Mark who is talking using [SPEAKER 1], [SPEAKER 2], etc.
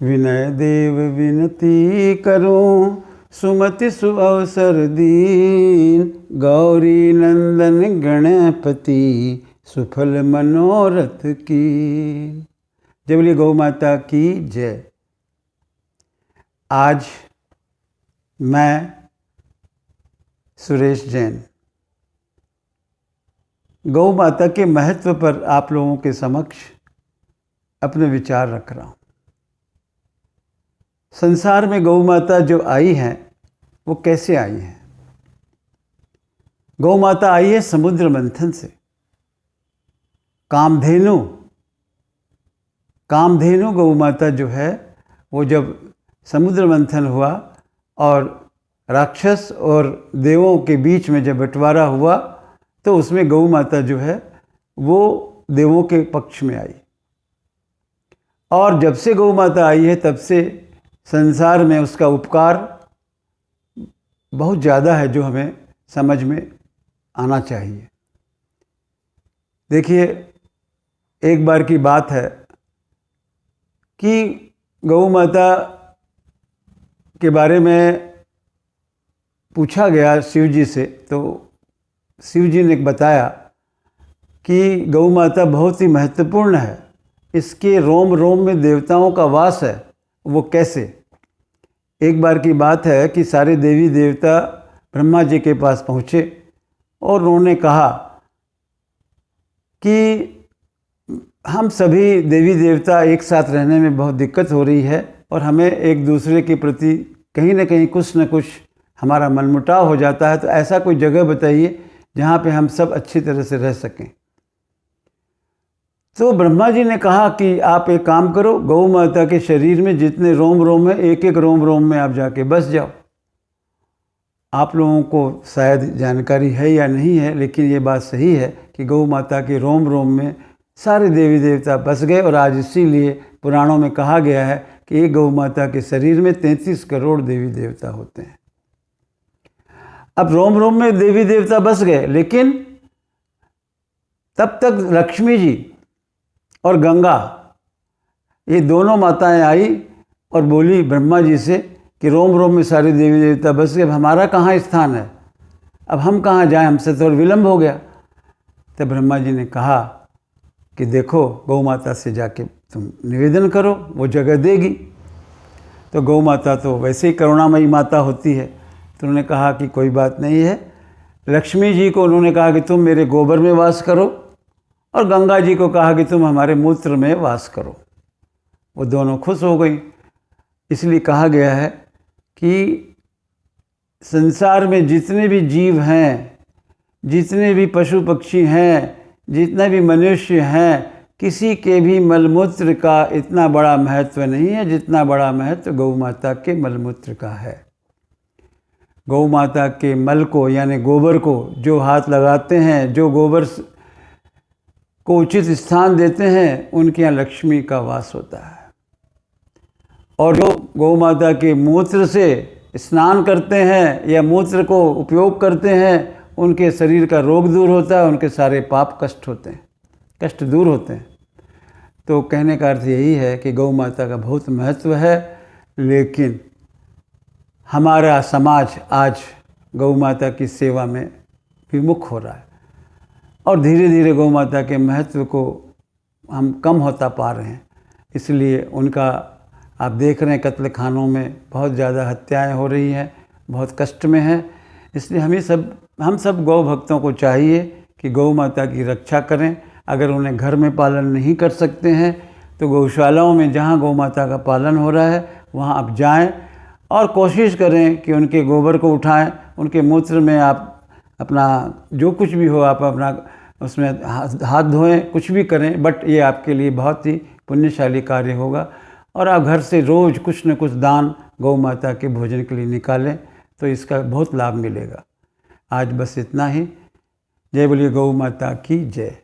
[SPEAKER 1] विनय देव विनती करूं, सुमति सुअवसर दीन। गौरी नंदन गणपति, सुफल मनोरथ की। जय बोलिए गौ माता की जय। आज मैं सुरेश जैन गौ माता के महत्व पर आप लोगों के समक्ष अपने विचार रख रहा हूँ। संसार में गौ माता जो आई हैं वो कैसे आई हैं? गौ माता आई है समुद्र मंथन से। कामधेनु गौ माता जो है वो जब समुद्र मंथन हुआ और राक्षस और देवों के बीच में जब बंटवारा हुआ तो उसमें गौ माता जो है वो देवों के पक्ष में आई। और जब से गौ माता आई है तब से संसार में उसका उपकार बहुत ज़्यादा है जो हमें समझ में आना चाहिए। देखिए, एक बार की बात है कि गौ माता के बारे में पूछा गया शिव जी से, तो शिव जी ने बताया कि गौ माता बहुत ही महत्वपूर्ण है, इसके रोम रोम में देवताओं का वास है। वो कैसे? एक बार की बात है कि सारे देवी देवता ब्रह्मा जी के पास पहुँचे और उन्होंने कहा कि हम सभी देवी देवता एक साथ रहने में बहुत दिक्कत हो रही है और हमें एक दूसरे के प्रति कहीं ना कहीं कुछ न कुछ हमारा मनमुटाव हो जाता है, तो ऐसा कोई जगह बताइए जहाँ पे हम सब अच्छी तरह से रह सकें। तो ब्रह्मा जी ने कहा कि आप एक काम करो, गौ माता के शरीर में जितने रोम रोम है एक एक रोम रोम में आप जाके बस जाओ। आप लोगों को शायद जानकारी है या नहीं है, लेकिन ये बात सही है कि गौ माता के रोम रोम में सारे देवी देवता बस गए। और आज इसीलिए पुराणों में कहा गया है कि एक गौ माता के शरीर में 33 करोड़ देवी देवता होते हैं। अब रोम रोम में देवी देवता बस गए, लेकिन तब तक लक्ष्मी जी और गंगा ये दोनों माताएं आई और बोली ब्रह्मा जी से कि रोम रोम में सारे देवी देवता बस गए, अब हमारा कहाँ स्थान है, अब हम कहाँ जाएं, हमसे तो विलम्ब हो गया। तब ब्रह्मा जी ने कहा कि देखो, गौ माता से जाके तुम निवेदन करो, वो जगह देगी। तो गौ माता तो वैसे ही करुणामयी माता होती है, तो उन्होंने कहा कि कोई बात नहीं है। लक्ष्मी जी को उन्होंने कहा कि तुम मेरे गोबर में वास करो, और गंगा जी को कहा कि तुम हमारे मूत्र में वास करो। वो दोनों खुश हो गई। इसलिए कहा गया है कि संसार में जितने भी जीव हैं, जितने भी पशु पक्षी हैं, जितने भी मनुष्य हैं, किसी के भी मलमूत्र का इतना बड़ा महत्व नहीं है जितना बड़ा महत्व गौ माता के मलमूत्र का है। गौ माता के मल को यानी गोबर को जो हाथ लगाते हैं, जो गोबर को उचित स्थान देते हैं, उनके यहाँ लक्ष्मी का वास होता है। और जो गौ माता के मूत्र से स्नान करते हैं या मूत्र को उपयोग करते हैं, उनके शरीर का रोग दूर होता है, उनके सारे पाप कष्ट दूर होते हैं। तो कहने का अर्थ यही है कि गौ माता का बहुत महत्व है, लेकिन हमारा समाज आज गौ माता की सेवा में विमुख हो रहा है और धीरे धीरे गौ माता के महत्व को हम कम होता पा रहे हैं। इसलिए उनका आप देख रहे हैं कत्ल खानों में बहुत ज़्यादा हत्याएं हो रही हैं, बहुत कष्ट में हैं। इसलिए हम सब गौ भक्तों को चाहिए कि गौ माता की रक्षा करें। अगर उन्हें घर में पालन नहीं कर सकते हैं तो गौशालाओं में जहाँ गौ माता का पालन हो रहा है वहाँ आप जाएं और कोशिश करें कि उनके गोबर को उठाएं, उनके मूत्र में आप अपना जो कुछ भी हो आप अपना उसमें हाथ धोएं, कुछ भी करें, बट ये आपके लिए बहुत ही पुण्यशाली कार्य होगा। और आप घर से रोज़ कुछ न कुछ दान गौ माता के भोजन के लिए निकालें तो इसका बहुत लाभ मिलेगा। आज बस इतना ही। जय बोलिए गौ माता की जय।